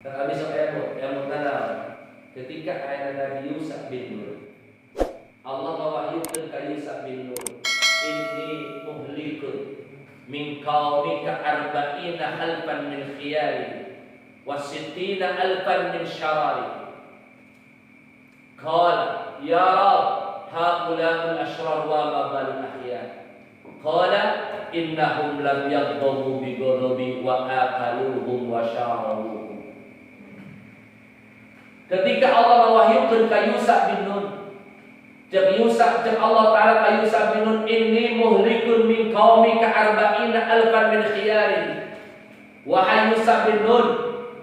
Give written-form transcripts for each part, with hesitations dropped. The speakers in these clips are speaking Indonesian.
Habis yang mengenal ketika ayat Nabi Yusuf bin Nun, Allah mewahyukan ke Yusuf bin Nun, inni muhlikun min qaumika arba'ina alfan min khiyari wa sittina alfan min syarari. Qala ya Rab haula'ul ashrar wa ma balul ahya. Qala innahum lam yaghdabu bi ghadabi wa akaluhum wa syarabuhum. Ketika Allah mewahyukan ke Yusuf bin Nun, Allah Ta'ala ke Yusuf bin Nun, inni muhlikun min qaumika arba'ina alfan min khiyari. Wahai Yusuf bin Nun,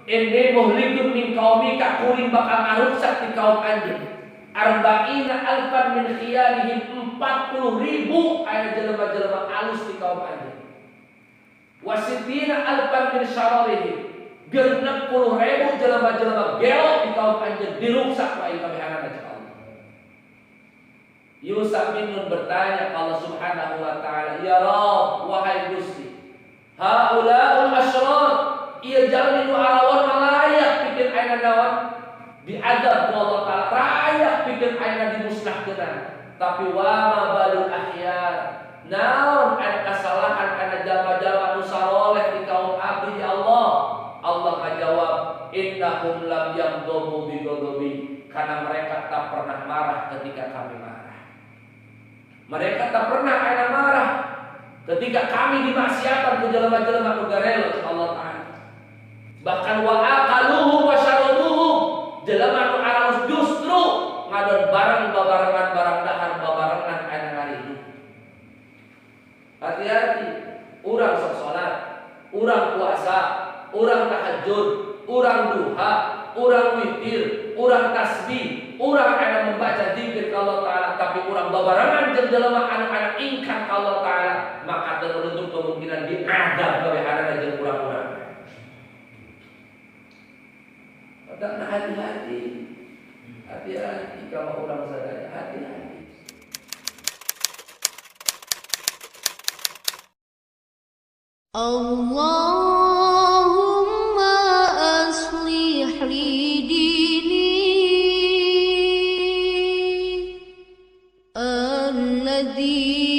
inni muhlikun min qaumika, kuring bakal ngarusak di kaum anjeun. Arba'ina alfan min khiyarihim, 40.000 aya jelema-jelema alus di kaum anjeun. Wasitina alfan min syararihim, 60.000 jelema-jelema gelok di kaum anjeun diruksak wae kabehana ka Allah. Yusuf bin Nun bertanya ke Allah Subhanahu wa taala, ya Rabb, wahai Gusti, haulaul asyrar, ieu jalmi nu arawan malayak pikeun ayeuna naon diadab ku Allah taala, rayak pikeun ayeuna dimusnahkeun. Tapi wa ma balul ahyar, naon anu kasalahan kana jalma-jalma nu saloleh di kaum abdi Allah. Allah ngajawab, innahum lam yaghdabu bi ghadabi, karena mereka tak pernah marah ketika kami marah. Mereka tak pernah ada marah ketika kami dimaksiatan ku jelema-jelema nu garelo Allah Taala. Bahkan wa aqaluhu wa syarabuhu, jelema nu aralus justru ngadon barang babarengan barang dahar babarengan aya ngaridu. Hati-hati, urang sok salat, urang puasa, urang tahajud, urang duha, urang witir, urang tasbih, urang aya membaca zikir ka Allah Taala, tapi urang babarengan jeung jelema anu ingkar ka Allah Taala, maka teu menutup kemungkinan diadab kabehana jeung urang-urang. Padahal hati-hati, hati-hati kalau urang sadaya, hati-hati. Allahumma aslih li dini alladhi